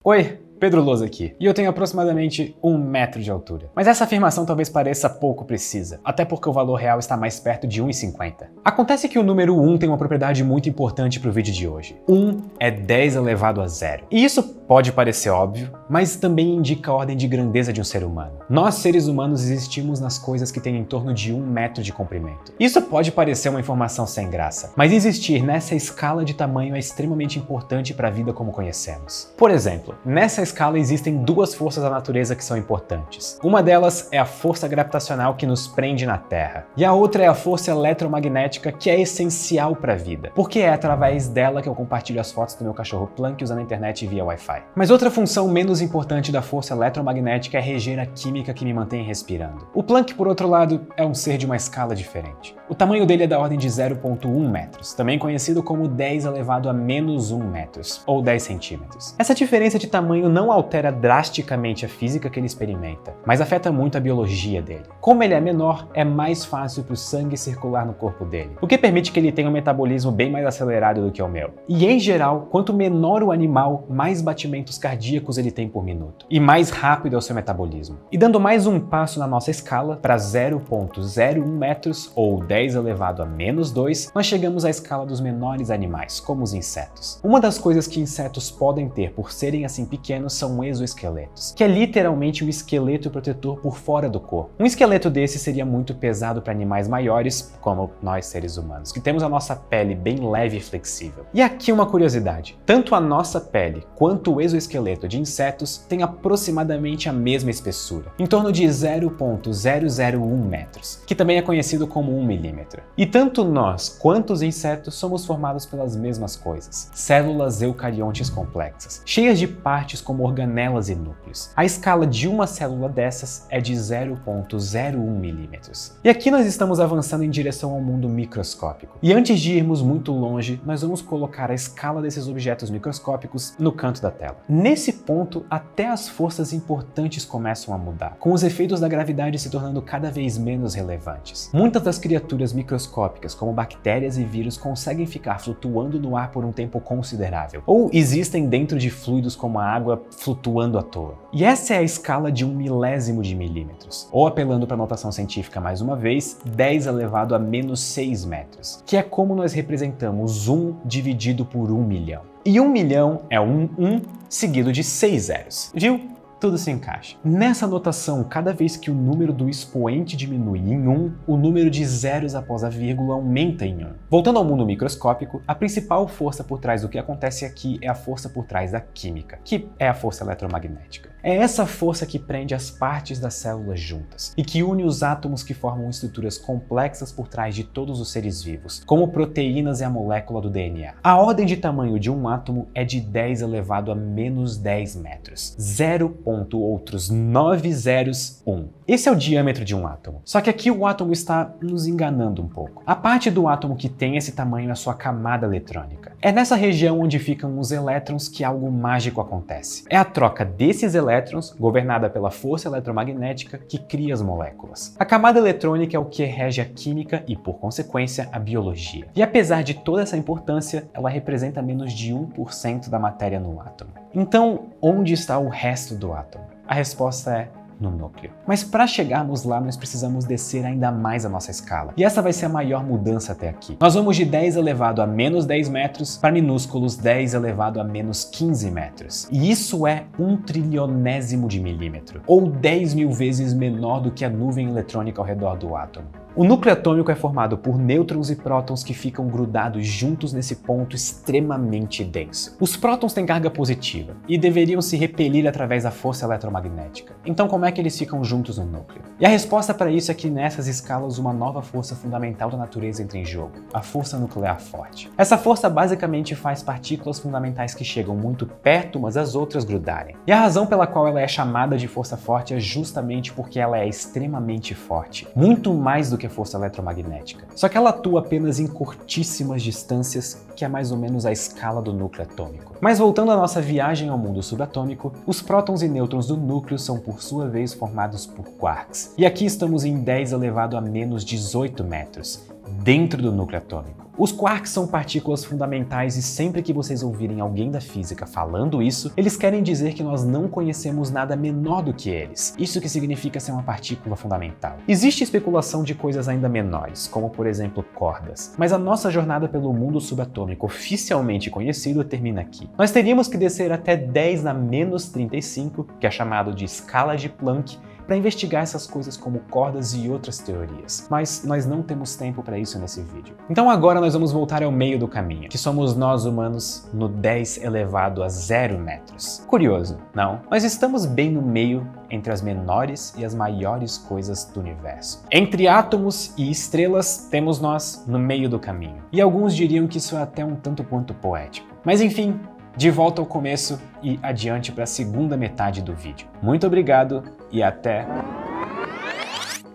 Oi, Pedro Lousa aqui, e eu tenho aproximadamente 1 metro de altura. Mas essa afirmação talvez pareça pouco precisa, até porque o valor real está mais perto de 1,50. Acontece que o número 1 tem uma propriedade muito importante para o vídeo de hoje. 1 é 10 elevado a 0. E isso pode parecer óbvio, mas também indica a ordem de grandeza de um ser humano. Nós, seres humanos, existimos nas coisas que têm em torno de 1 metro de comprimento. Isso pode parecer uma informação sem graça, mas existir nessa escala de tamanho é extremamente importante para a vida como conhecemos. Por exemplo, nessa escala existem duas forças da natureza que são importantes. Uma delas é a força gravitacional que nos prende na Terra, e a outra é a força eletromagnética que é essencial para a vida, porque é através dela que eu compartilho as fotos do meu cachorro Planck usando a internet via Wi-Fi. Mas outra função menos importante da força eletromagnética é reger a química que me mantém respirando. O Planck, por outro lado, é um ser de uma escala diferente. O tamanho dele é da ordem de 0,1 metros, também conhecido como 10 elevado a menos 1 metros, ou 10 centímetros. Essa diferença de tamanho não altera drasticamente a física que ele experimenta, mas afeta muito a biologia dele. Como ele é menor, é mais fácil para o sangue circular no corpo dele, o que permite que ele tenha um metabolismo bem mais acelerado do que o meu. E em geral, quanto menor o animal, mais batimentos cardíacos ele tem por minuto, e mais rápido é o seu metabolismo. E dando mais um passo na nossa escala, para 0,01 metros, ou 10 elevado a menos 2, nós chegamos à escala dos menores animais, como os insetos. Uma das coisas que insetos podem ter por serem assim pequenos são exoesqueletos, que é literalmente um esqueleto protetor por fora do corpo. Um esqueleto desse seria muito pesado para animais maiores, como nós seres humanos, que temos a nossa pele bem leve e flexível. E aqui uma curiosidade, tanto a nossa pele quanto o exoesqueleto de insetos têm aproximadamente a mesma espessura, em torno de 0,001 metros, que também é conhecido como 1 milímetro. E tanto nós quanto os insetos somos formados pelas mesmas coisas, células eucariontes complexas, cheias de partes como organelas e núcleos. A escala de uma célula dessas é de 0,01 milímetros. E aqui nós estamos avançando em direção ao mundo microscópico. E antes de irmos muito longe, nós vamos colocar a escala desses objetos microscópicos no canto da tela. Nesse ponto, até as forças importantes começam a mudar, com os efeitos da gravidade se tornando cada vez menos relevantes. Muitas das criaturas microscópicas, como bactérias e vírus, conseguem ficar flutuando no ar por um tempo considerável, ou existem dentro de fluidos como a água flutuando à toa. E essa é a escala de 1 milésimo de milímetros, ou apelando para a notação científica mais uma vez, 10 elevado a menos 6 metros, que é como nós representamos 1 dividido por 1 milhão. E 1 milhão é um seguido de 6 zeros, viu? Tudo se encaixa. Nessa notação, cada vez que o número do expoente diminui em 1, o número de zeros após a vírgula aumenta em 1. Voltando ao mundo microscópico, a principal força por trás do que acontece aqui é a força por trás da química, que é a força eletromagnética. É essa força que prende as partes das células juntas e que une os átomos que formam estruturas complexas por trás de todos os seres vivos, como proteínas e a molécula do DNA. A ordem de tamanho de um átomo é de 10 elevado a menos 10 metros. 0,9 zeros 1. Esse é o diâmetro de um átomo. Só que aqui o átomo está nos enganando um pouco. A parte do átomo que tem esse tamanho é a sua camada eletrônica. É nessa região onde ficam os elétrons que algo mágico acontece. É a troca desses elétrons, governada pela força eletromagnética, que cria as moléculas. A camada eletrônica é o que rege a química e, por consequência, a biologia. E apesar de toda essa importância, ela representa menos de 1% da matéria no átomo. Então, onde está o resto do átomo? A resposta é no núcleo. Mas para chegarmos lá, nós precisamos descer ainda mais a nossa escala. E essa vai ser a maior mudança até aqui. Nós vamos de 10 elevado a menos 10 metros para minúsculos 10 elevado a menos 15 metros. E isso é 1 trilionésimo de milímetro, ou 10 mil vezes menor do que a nuvem eletrônica ao redor do átomo. O núcleo atômico é formado por nêutrons e prótons que ficam grudados juntos nesse ponto extremamente denso. Os prótons têm carga positiva e deveriam se repelir através da força eletromagnética. Então como é que eles ficam juntos no núcleo? E a resposta para isso é que nessas escalas uma nova força fundamental da natureza entra em jogo, a força nuclear forte. Essa força basicamente faz partículas fundamentais que chegam muito perto umas das outras grudarem. E a razão pela qual ela é chamada de força forte é justamente porque ela é extremamente forte, muito mais do que a força eletromagnética. Só que ela atua apenas em curtíssimas distâncias, que é mais ou menos a escala do núcleo atômico. Mas voltando à nossa viagem ao mundo subatômico, os prótons e nêutrons do núcleo são por sua vez formados por quarks. E aqui estamos em 10 elevado a menos 18 metros. dentro do núcleo atômico. Os quarks são partículas fundamentais e sempre que vocês ouvirem alguém da física falando isso, eles querem dizer que nós não conhecemos nada menor do que eles. Isso que significa ser uma partícula fundamental. Existe especulação de coisas ainda menores, como por exemplo cordas, mas a nossa jornada pelo mundo subatômico oficialmente conhecido termina aqui. Nós teríamos que descer até 10 na menos 35, que é chamado de escala de Planck, para investigar essas coisas como cordas e outras teorias, mas nós não temos tempo para isso nesse vídeo. Então agora nós vamos voltar ao meio do caminho, que somos nós humanos no 10 elevado a 0 metros. Curioso, não? Nós estamos bem no meio entre as menores e as maiores coisas do universo. Entre átomos e estrelas, temos nós no meio do caminho. E alguns diriam que isso é até um tanto quanto poético. Mas enfim, de volta ao começo e adiante para a segunda metade do vídeo. Muito obrigado e até...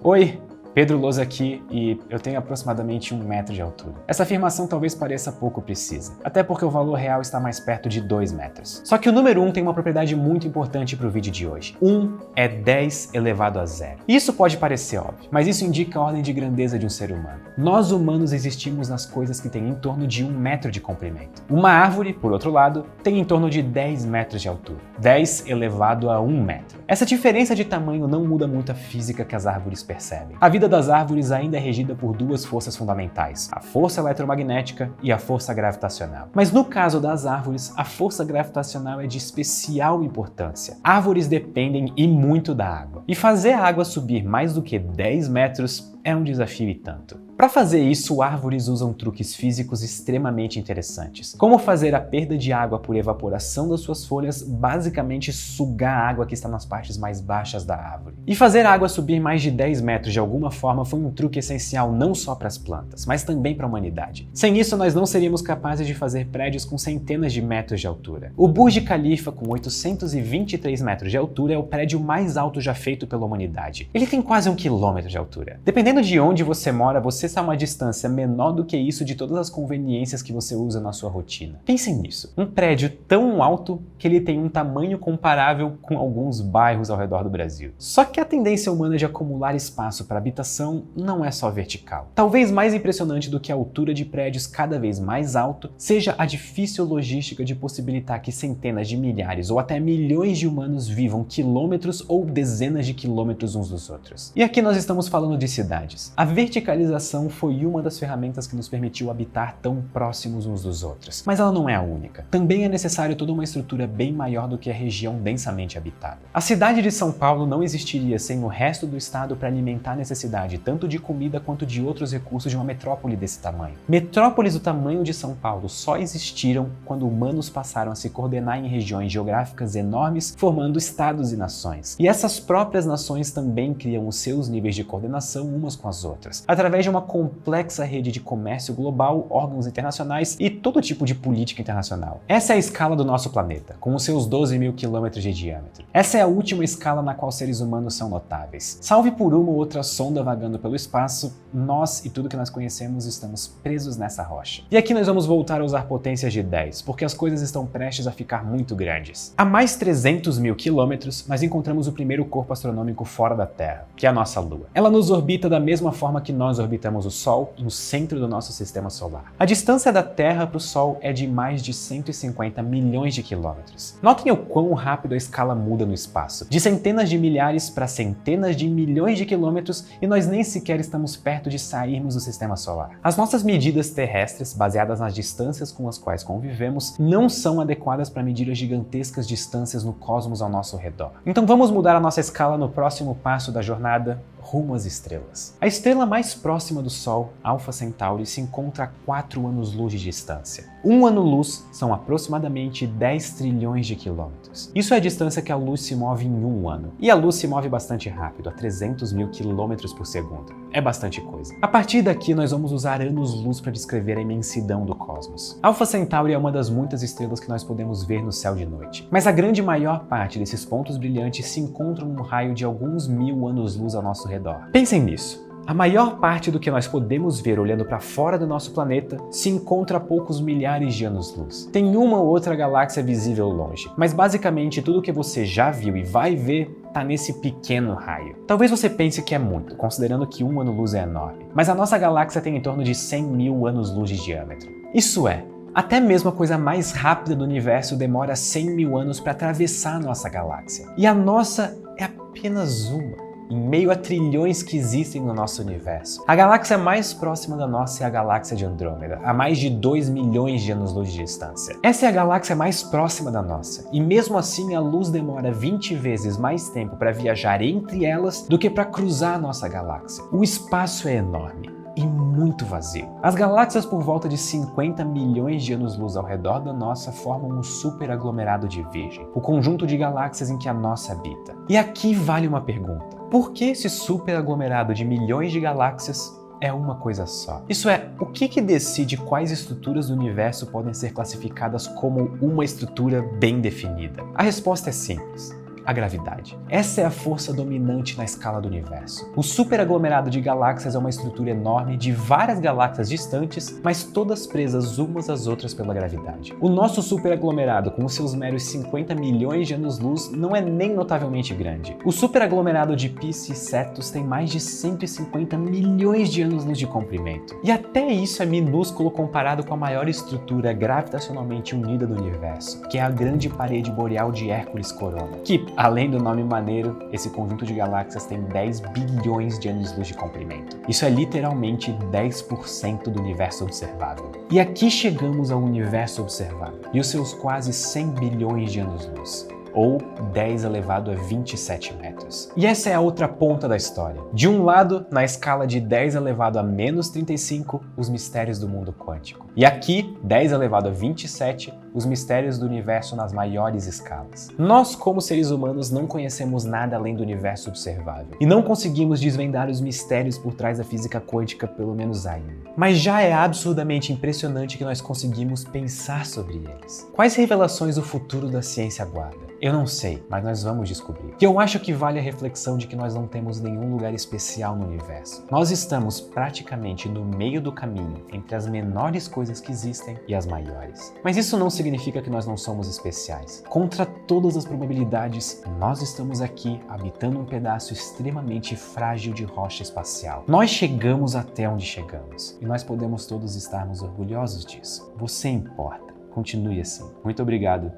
Oi! Pedro Lousa aqui e eu tenho aproximadamente 1 metro de altura. Essa afirmação talvez pareça pouco precisa, até porque o valor real está mais perto de 2 metros. Só que o número 1 tem uma propriedade muito importante para o vídeo de hoje. 1 é 10 elevado a 0. Isso pode parecer óbvio, mas isso indica a ordem de grandeza de um ser humano. Nós humanos existimos nas coisas que têm em torno de 1 metro de comprimento. Uma árvore, por outro lado, tem em torno de 10 metros de altura. 10 elevado a 1 metro. Essa diferença de tamanho não muda muito a física que as árvores percebem. A vida das árvores ainda é regida por 2 forças fundamentais, a força eletromagnética e a força gravitacional. Mas no caso das árvores, a força gravitacional é de especial importância. Árvores dependem e muito da água. E fazer a água subir mais do que 10 metros é um desafio e tanto. Para fazer isso, árvores usam truques físicos extremamente interessantes, como fazer a perda de água por evaporação das suas folhas basicamente sugar a água que está nas partes mais baixas da árvore. E fazer a água subir mais de 10 metros de alguma forma foi um truque essencial não só para as plantas, mas também para a humanidade. Sem isso, nós não seríamos capazes de fazer prédios com centenas de metros de altura. O Burj Khalifa, com 823 metros de altura, é o prédio mais alto já feito pela humanidade. Ele tem quase 1 quilômetro de altura. Dependendo de onde você mora, você está a uma distância menor do que isso de todas as conveniências que você usa na sua rotina. Pensem nisso. Um prédio tão alto que ele tem um tamanho comparável com alguns bairros ao redor do Brasil. Só que a tendência humana de acumular espaço para habitação não é só vertical. Talvez mais impressionante do que a altura de prédios cada vez mais alto seja a difícil logística de possibilitar que centenas de milhares ou até milhões de humanos vivam quilômetros ou dezenas de quilômetros uns dos outros. E aqui nós estamos falando de cidades. A verticalização foi uma das ferramentas que nos permitiu habitar tão próximos uns dos outros, mas ela não é a única. Também é necessário toda uma estrutura bem maior do que a região densamente habitada. A cidade de São Paulo não existiria sem o resto do estado para alimentar a necessidade tanto de comida quanto de outros recursos de uma metrópole desse tamanho. Metrópoles do tamanho de São Paulo só existiram quando humanos passaram a se coordenar em regiões geográficas enormes, formando estados e nações. E essas próprias nações também criam os seus níveis de coordenação umas com as outras, através de uma complexa rede de comércio global, órgãos internacionais e todo tipo de política internacional. Essa é a escala do nosso planeta, com os seus 12 mil quilômetros de diâmetro. Essa é a última escala na qual seres humanos são notáveis. Salve por uma ou outra sonda vagando pelo espaço, nós e tudo que nós conhecemos estamos presos nessa rocha. E aqui nós vamos voltar a usar potências de 10, porque as coisas estão prestes a ficar muito grandes. A mais 300 mil quilômetros, nós encontramos o primeiro corpo astronômico fora da Terra, que é a nossa Lua. Ela nos orbita da mesma forma que nós orbitamos o Sol no centro do nosso sistema solar. A distância da Terra para o Sol é de mais de 150 milhões de quilômetros. Notem o quão rápido a escala muda no espaço, de centenas de milhares para centenas de milhões de quilômetros, e nós nem sequer estamos perto de sairmos do sistema solar. As nossas medidas terrestres, baseadas nas distâncias com as quais convivemos, não são adequadas para medir as gigantescas distâncias no cosmos ao nosso redor. Então vamos mudar a nossa escala no próximo passo da jornada rumo às estrelas. A estrela mais próxima do Sol, Alpha Centauri, se encontra a 4 anos-luz de distância. 1 ano-luz são aproximadamente 10 trilhões de quilômetros. Isso é a distância que a luz se move em 1 ano. E a luz se move bastante rápido, a 300 mil quilômetros por segundo. É bastante coisa. A partir daqui, nós vamos usar anos-luz para descrever a imensidão do cosmos. Alpha Centauri é uma das muitas estrelas que nós podemos ver no céu de noite. Mas a grande maior parte desses pontos brilhantes se encontram num raio de alguns 1000 anos-luz ao nosso redor. Pensem nisso. A maior parte do que nós podemos ver olhando para fora do nosso planeta se encontra a poucos milhares de anos-luz. Tem uma ou outra galáxia visível longe, mas basicamente tudo que você já viu e vai ver está nesse pequeno raio. Talvez você pense que é muito, considerando que um ano-luz é enorme, mas a nossa galáxia tem em torno de 100 mil anos-luz de diâmetro. Isso é, até mesmo a coisa mais rápida do universo demora 100 mil anos para atravessar a nossa galáxia. E a nossa é apenas uma, em meio a trilhões que existem no nosso universo. A galáxia mais próxima da nossa é a galáxia de Andrômeda, a mais de 2 milhões de anos-luz de distância. Essa é a galáxia mais próxima da nossa, e mesmo assim a luz demora 20 vezes mais tempo para viajar entre elas do que para cruzar a nossa galáxia. O espaço é enorme e muito vazio. As galáxias por volta de 50 milhões de anos-luz ao redor da nossa formam um superaglomerado de Virgem, o conjunto de galáxias em que a nossa habita. E aqui vale uma pergunta. Por que esse superaglomerado de milhões de galáxias é uma coisa só? Isso é, o que decide quais estruturas do universo podem ser classificadas como uma estrutura bem definida? A resposta é simples. A gravidade. Essa é a força dominante na escala do universo. O superaglomerado de galáxias é uma estrutura enorme de várias galáxias distantes, mas todas presas umas às outras pela gravidade. O nosso superaglomerado, com os seus meros 50 milhões de anos-luz, não é nem notavelmente grande. O superaglomerado de Pisces e Cetus tem mais de 150 milhões de anos-luz de comprimento. E até isso é minúsculo comparado com a maior estrutura gravitacionalmente unida do universo, que é a grande parede boreal de Hércules Corona, que, além do nome maneiro, esse conjunto de galáxias tem 10 bilhões de anos-luz de comprimento. Isso é literalmente 10% do universo observável. E aqui chegamos ao universo observável e os seus quase 100 bilhões de anos-luz, ou 10 elevado a 27 metros. E essa é a outra ponta da história. De um lado, na escala de 10 elevado a menos 35, os mistérios do mundo quântico. E aqui, 10 elevado a 27, os mistérios do universo nas maiores escalas. Nós, como seres humanos, não conhecemos nada além do universo observável. E não conseguimos desvendar os mistérios por trás da física quântica, pelo menos ainda. Mas já é absurdamente impressionante que nós conseguimos pensar sobre eles. Quais revelações o futuro da ciência aguarda? Eu não sei, mas nós vamos descobrir. E eu acho que vale a reflexão de que nós não temos nenhum lugar especial no universo. Nós estamos praticamente no meio do caminho entre as menores coisas que existem e as maiores. Mas isso não significa que nós não somos especiais. Contra todas as probabilidades, nós estamos aqui habitando um pedaço extremamente frágil de rocha espacial. Nós chegamos até onde chegamos e nós podemos todos estarmos orgulhosos disso. Você importa. Continue assim. Muito obrigado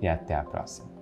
e até a próxima.